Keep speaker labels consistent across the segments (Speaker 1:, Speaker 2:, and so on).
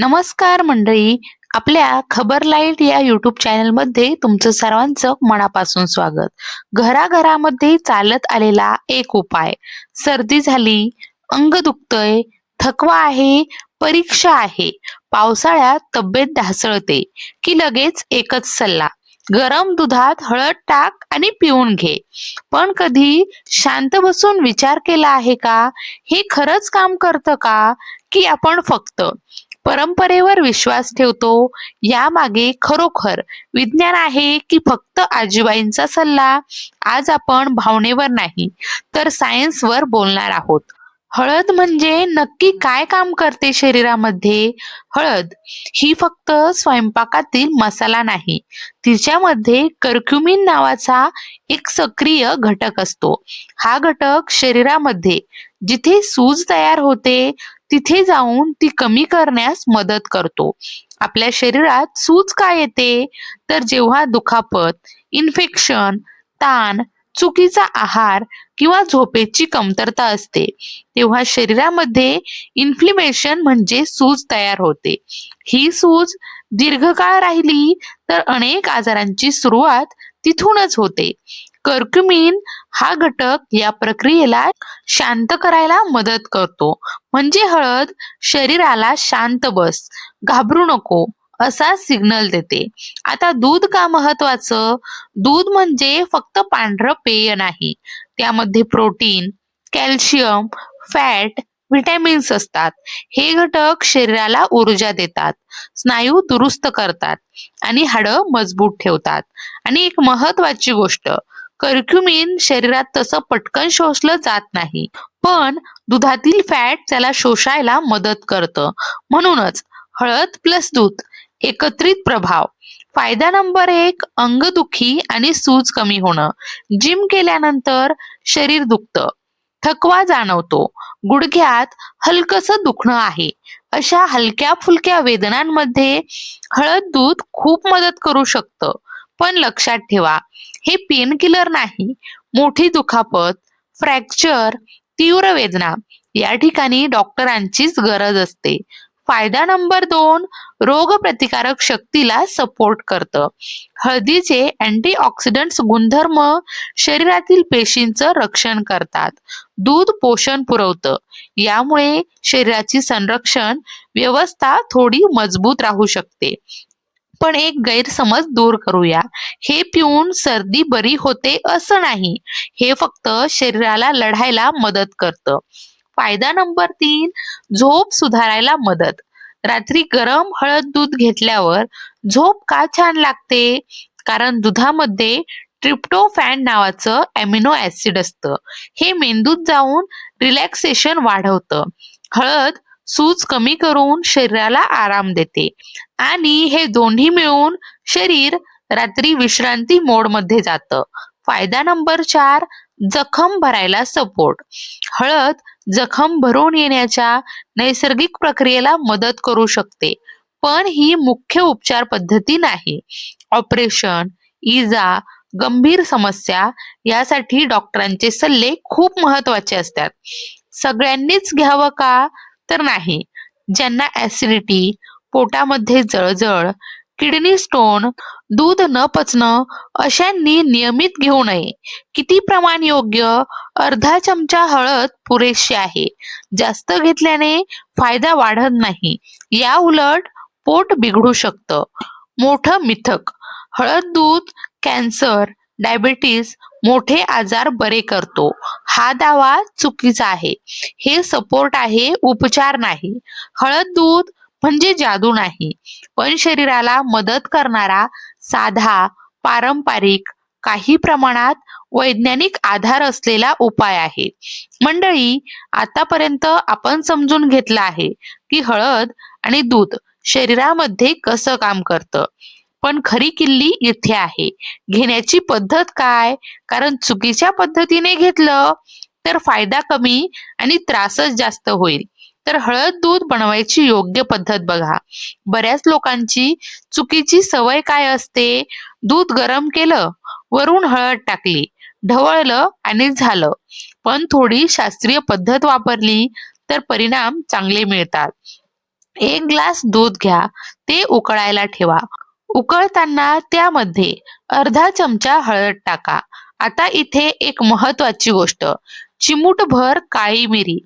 Speaker 1: नमस्कार मंडळी. आपल्या खबर लाईट या यूट्यूब चॅनलमध्ये तुमचं सर्वांचं मनापासून स्वागत. घराघरामध्ये चालत आलेला एक उपाय. सर्दी झाली, अंग दुखतंय, थकवा आहे, परीक्षा आहे, पावसाळ्यात तब्येत ढासळते की लगेच एकच सल्ला. गरम दुधात हळद टाक आणि पिऊन घे. पण कधी शांत बसून विचार केला आहे का, हे खरंच काम करतं का, की आपण फक्त परंपरेवर विश्वास ठेवतो? यामागे खरोखर विज्ञान आहे की फक्त आजीबाईंचा सल्ला? आज आपण भावनेवर नाही तर सायन्सवर बोलणार आहोत. हळद म्हणजे नक्की काय काम करते शरीरामध्ये? हळद ही फक्त स्वयंपाकातील मसाला नाही. तिच्यामध्ये कर्क्युमिन नावाचा एक सक्रिय घटक असतो. हा घटक शरीरामध्ये जिथे सूज तयार होते तिथे जाऊन ती कमी करण्यास मदत करतो. आपल्या शरीरात सूज का येते? तर जेव्हा दुखापत, इन्फेक्शन, ताण, चुकीचा आहार किंवा झोपेची कमतरता असते, तेव्हा शरीरामध्ये इन्फ्लेमेशन म्हणजे सूज तयार होते. ही सूज दीर्घकाळ राहिली तर अनेक आजारांची सुरुवात तिथूनच होते. कर्क्युमिन हा घटक या प्रक्रियेला शांत करायला मदत करतो. म्हणजे हळद शरीराला शांत बस, घाबरू नको असा सिग्नल देते. आता दूध का महत्वाचं? दूध म्हणजे फक्त पांढरं पेय नाही. त्यामध्ये प्रोटीन, कॅल्शियम, फॅट, विटॅमिन्स असतात. हे घटक शरीराला ऊर्जा देतात, स्नायू दुरुस्त करतात आणि हाडं मजबूत ठेवतात. आणि एक महत्वाची गोष्ट, कर्क्युमिन शरीरात तसं पटकन शोषलं जात नाही, पण दुधातील फॅट त्याला शोषायला मदत करतं. म्हणूनच हळद प्लस दूध एकत्रित प्रभाव. फायदा नंबर 1, अंगदुखी आणि सूज कमी होणं. जिम केल्यानंतर शरीर दुखतं, थकवा जाणवतो, गुडघ्यात हलकसं दुखणं आहे, अशा हलक्या फुलक्या वेदनांमध्ये हळद दूध खूप मदत करू शकतं. पण लक्षात ठेवा, हे पेन किलर नाही. मोठी दुखापत, फ्रॅक्चर, तीव्र वेदना या ठिकाणी डॉक्टरांचीच गरज असते. फायदा नंबर 2, रोगप्रतिकारक शक्तीला सपोर्ट करतं. हळदीचे अँटीऑक्सिडंट्स गुणधर्म शरीरातील पेशींचं रक्षण करतात. दूध पोषण पुरवतं, यामुळे शरीराची संरक्षण व्यवस्था थोडी मजबूत राहू शकते. पण एक गैरसमज दूर करूया. हे पिऊन सर्दी बरी होते असं नाही. हे फक्त शरीराला लढायला मदत करतं. फायदा नंबर 3, झोप सुधारायला मदत. रात्री गरम हळद दूध घेतल्यावर झोप का छान लागते? कारण दुधामध्ये ट्रिप्टोफॅन नावाचं अॅमिनो ऍसिड असतं. हे मेंदूत जाऊन रिलॅक्सेशन वाढवतं. हळद सूज कमी करून शरीराला आराम देते आणि हे दोन्ही मिळून शरीर रात्री विश्रांती मोडमध्ये जातं. फायदा नंबर 4, जखम भरायला सपोर्ट. हळद जखम भरून येण्याच्या नैसर्गिक प्रक्रियेला मदत करू शकते, पण ही मुख्य उपचार पद्धती नाही. ऑपरेशन, इजा, गंभीर समस्या यासाठी डॉक्टरांचे सल्ले खूप महत्वाचे असतात. सगळ्यांनीच घ्यावं का? तर नाही. ज्यांना ऍसिडिटी, पोटामध्ये जळजळ, किडनी स्टोन, दूध न पचणं अशांनी नियमित घेऊ नये. किती प्रमाण योग्य? अर्धा चमचा हळद पुरेशी आहे. जास्त घेतल्याने फायदा वाढत नाही, या उलट पोट बिघडू शकतं. मोठं मिथक, हळद दूध कॅन्सर, डायबिटीस, मोठे आजार बरे करतो, हा दावा चुकीचा आहे. हे सपोर्ट आहे, उपचार नाही. हळद दूध म्हणजे जादू नाही, पण शरीराला मदत करणारा साधा, पारंपरिक, काही प्रमाणात वैज्ञानिक आधार असलेला उपाय आहे. मंडळी, आतापर्यंत आपण समजून घेतलं आहे की हळद आणि दूध शरीरामध्ये कसं काम करतं. पण खरी किल्ली इथे आहे, घेण्याची पद्धत काय? कारण चुकीच्या पद्धतीने घेतलं तर फायदा कमी आणि त्रासच जास्त होईल. तर हळद दूध बनवायची योग्य पद्धत बघा. बऱ्याच लोकांची चुकीची सवय काय असते? दूध गरम केलं, वरून हळद टाकली, ढवळलं आणि झालं. पण थोडी शास्त्रीय पद्धत वापरली तर परिणाम चांगले मिळतात. एक ग्लास दूध घ्या, ते उकळायला ठेवा. उकळताना त्यामध्ये अर्धा चमचा हळद टाका. आता इथे एक महत्वाची गोष्ट, चिमूटभर काळी मिरी.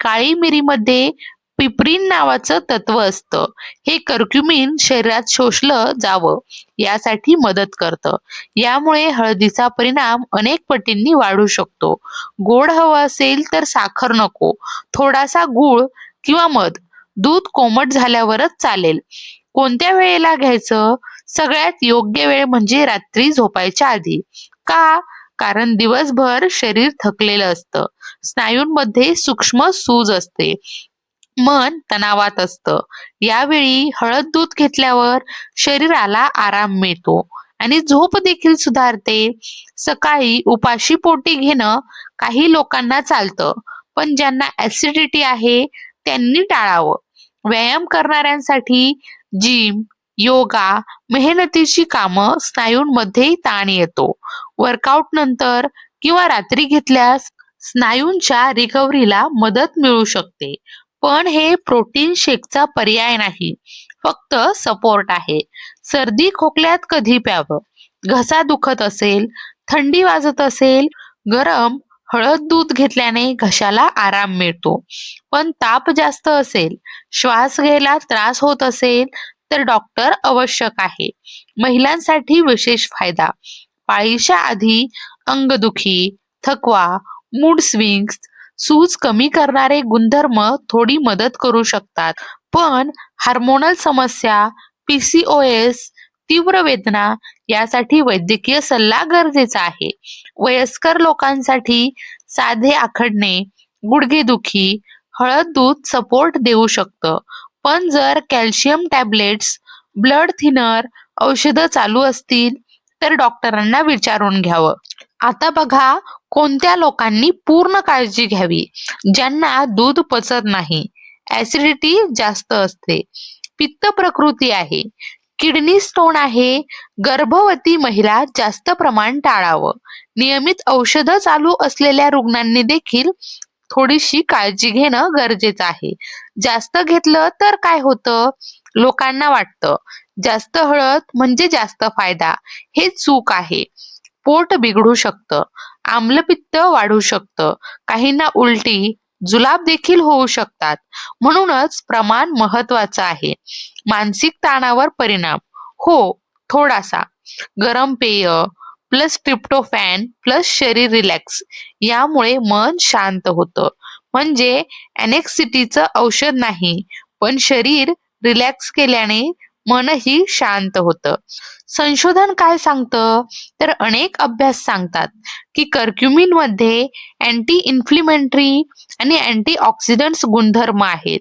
Speaker 1: काळी मिरीमध्ये पिपरीन नावाचं तत्व असतं. हे कर्क्युमिन शरीरात शोषलं जावं यासाठी मदत करतं. यामुळे हळदीचा परिणाम अनेक पटींनी वाढू शकतो. गोड हवं असेल तर साखर नको, थोडासा गूळ किंवा मध. दूध कोमट झाल्यावरच चालेल. कोणत्या वेळेला घ्यायचं? सगळ्यात योग्य वेळ म्हणजे रात्री झोपायच्या आधी. का? कारण दिवसभर शरीर थकलेलं असतं. स्नायूंमध्ये सूक्ष्म सूज असते. मन तणावात असतं. यावेळी हळद दूध घेतल्यावर शरीराला आराम मिळतो आणि झोप देखील सुधारते. सकाळी उपाशी पोटी घेणं काही लोकांना चालतं, पण ज्यांना ऍसिडिटी आहे त्यांनी टाळावं. व्यायाम करणाऱ्यांसाठी जिम, योगा, मेहनतीची कामं स्नायूंमध्ये ताण येतो. वर्कआउट नंतर किंवा रात्री घेतल्यास स्नायूंच्या रिकव्हरीला मदत मिळू शकते. पण हे प्रोटीन शेकचा पर्याय नाही, फक्त सपोर्ट आहे. सर्दी खोकल्यात कधी प्यावं? घसा दुखत असेल, थंडी वाजत असेल, गरम हळद दूध घेतल्याने घशाला आराम मिळतो. पण ताप जास्त असेल, श्वास घ्यायला त्रास होत असेल तर डॉक्टर आवश्यक आहे. महिलांसाठी विशेष फायदा, पाळीच्या आधी अंगदुखी, थकवा, मूड स्विंग्स, सूज कमी करणारे गुणधर्म थोडी मदत करू शकतात. पण हार्मोनल समस्या, पीसीओएस, तीव्र वेदना यासाठी वैद्यकीय सल्ला गरजेचा आहे. वयस्कर लोकांसाठी साधे आखडणे, गुडघेदुखी, हळद दूध सपोर्ट देऊ शकतं. पण जर कॅल्शियम टॅबलेट्स, ब्लड थिनर औषधं चालू असतील तर डॉक्टरांना विचारून घ्यावं. आता बघा, कोणत्या लोकांनी पूर्ण काळजी घ्यावी. ज्यांना दूध पचत नाही, ऍसिडिटी जास्त असते, पित्त प्रकृती आहे, किडनी स्टोन आहे, गर्भवती महिला जास्त प्रमाण टाळावं. नियमित औषधं चालू असलेल्या रुग्णांनी देखील थोडीशी काळजी घेणं गरजेचं आहे. जास्त घेतलं तर काय होतं? लोकांना वाटतं जास्त हळद म्हणजे जास्त फायदा. हे चूक आहे. पोट बिघडू शकतं, आम्लपित्त वाढू शकतं, काहींना उलटी, जुलाब देखील होऊ शकतात. म्हणूनच प्रमाण महत्वाचं आहे. मानसिक ताणावर परिणाम, हो, थोडासा. गरम पेय प्लस ट्रिप्टोफॅन प्लस शरीर रिलॅक्स यामुळे मन शांत होतं. म्हणजे अनेक्सिटीचं औषध नाही, पण शरीर रिलॅक्स केल्याने मनही शांत होतं. संशोधन काय सांगतं? तर अनेक अभ्यास सांगतात की कर्क्युमिन मध्ये अँटी इन्फ्लेमेटरी आणि अँटीऑक्सिडंट्स गुणधर्म आहेत.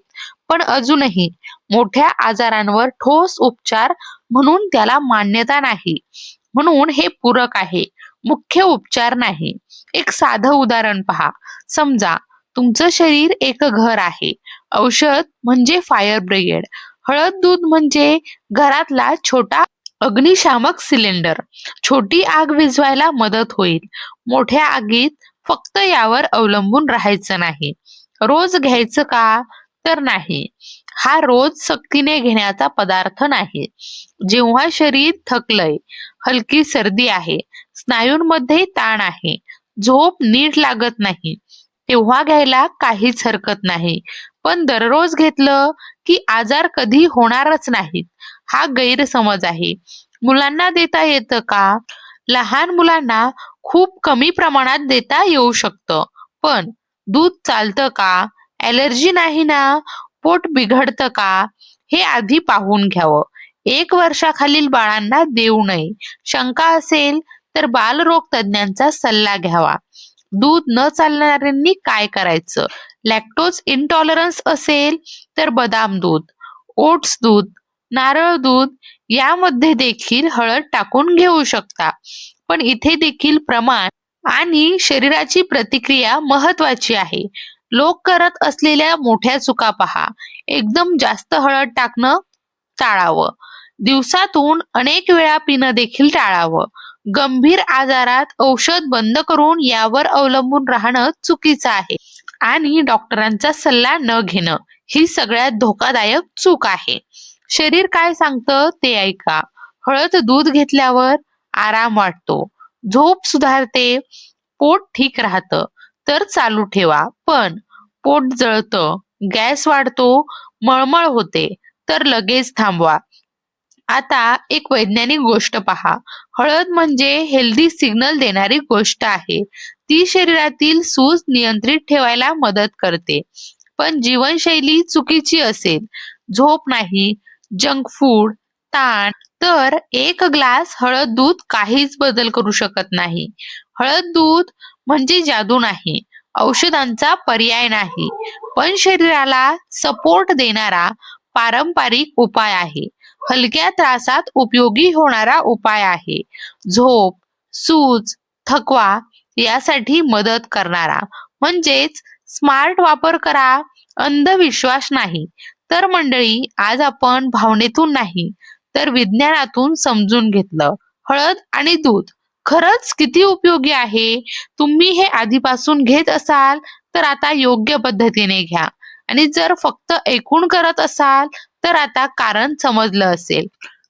Speaker 1: पण अजूनही मोठ्या आजारांवर ठोस उपचार म्हणून त्याला मान्यता नाही. म्हणून हे पूरक आहे, मुख्य उपचार नाही. एक साधं उदाहरण पहा. समजा तुमचं शरीर एक घर आहे. औषध म्हणजे फायर ब्रिगेड, हळद दूध म्हणजे घरातला छोटा अग्निशामक सिलेंडर. छोटी आग विझवायला मदत होईल. मोठ्या आगीत फक्त यावर अवलंबून राहायचं नाही. रोज घ्यायचं का? तर नाही. हा रोज सक्तीने घेण्याचा पदार्थ नाही. जेव्हा शरीर थकलंय, हलकी सर्दी आहे, स्नायूंमध्ये ताण आहे, झोप नीट लागत नाही, तेव्हा घ्यायला काहीच हरकत नाही. पण दररोज घेतलं की आजार कधी होणारच नाहीत, हा गैरसमज आहे. मुलांना देता येतं का? लहान मुलांना खूप कमी प्रमाणात देता येऊ शकतं. पण दूध चालतं का? ॲलर्जी नाही ना? पोट बिघडतं का? हे आधी पाहून घ्यावं. 1 वर्षाखालील बाळांना देऊ नये. शंका असेल तर बालरोग तज्ञांचा सल्ला घ्यावा. दूध न चालणाऱ्यांनी काय करायचं? लॅक्टोज इंटॉलरन्स असेल तर बदाम दूध, ओट्स दूध, नारळ दूध यामध्ये देखील हळद टाकून घेऊ शकता. पण इथे देखील प्रमाण आणि शरीराची प्रतिक्रिया महत्वाची आहे. लोक करत असलेल्या मोठ्या चुका पहा. एकदम जास्त हळद टाकणं टाळावं. दिवसातून अनेक वेळा पिणं देखील टाळावं. गंभीर आजारात औषध बंद करून यावर अवलंबून राहणं चुकीचं आहे. आणि डॉक्टरांचा सल्ला न घेणं ही सगळ्यात धोकादायक चूक आहे. शरीर काय सांगतं ते ऐका. हळद दूध घेतल्यावर आराम वाटतो, झोप सुधारते, पोट ठीक राहतं तर चालू ठेवा. पण पोट जळतं, गॅस वाढतो, मळमळ होते तर लगेच थांबवा. आता एक वैज्ञानिक गोष्ट पहा. हळद म्हणजे हेल्दी सिग्नल देणारी गोष्ट आहे. ती शरीरातील सूज नियंत्रित ठेवायला मदत करते. पण जीवनशैली चुकीची असेल, झोप नाही, जंक फूड, ताण, तर एक ग्लास हळद दूध काहीच बदल करू शकत नाही. हळद दूध म्हणजे जादू नाही, औषधांचा पर्याय नाही, पण शरीराला सपोर्ट देणारा पारंपरिक उपाय आहे. हलक्या त्रासात उपयोगी होणारा उपाय आहे. झोप, सूज, थकवा यासाठी मदत करणारा. म्हणजेच स्मार्ट वापर करा, अंधविश्वास नाही. तर मंडळी, आज आपण भावनेतून नाही तर विज्ञानातून समजून घेतलं. हळद आणि दूध खरंच किती उपयोगी आहे. तुम्ही हे आधीपासून घेत असाल तर आता योग्य पद्धतीने घ्या, आणि जर फक्त ऐकून करत असाल तर आता कारण समजलं असेल.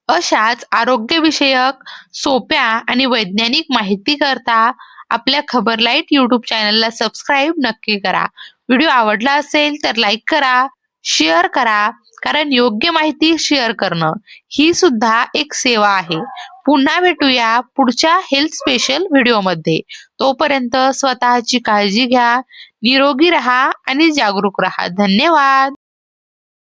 Speaker 1: अशाच आरोग्यविषयक सोप्या आणि वैज्ञानिक माहिती करता आपल्या खबरलाईट यूट्यूब चॅनलला सबस्क्राईब नक्की करा. व्हिडिओ आवडला असेल तर लाईक करा, शेअर करा, कारण योग्य माहिती शेअर करणं ही सुद्धा एक सेवा आहे. पुन्हा भेटूया पुढच्या हेल्थ स्पेशल व्हिडिओमध्ये. तोपर्यंत स्वतःची काळजी घ्या, निरोगी राहा आणि जागरूक राहा. धन्यवाद.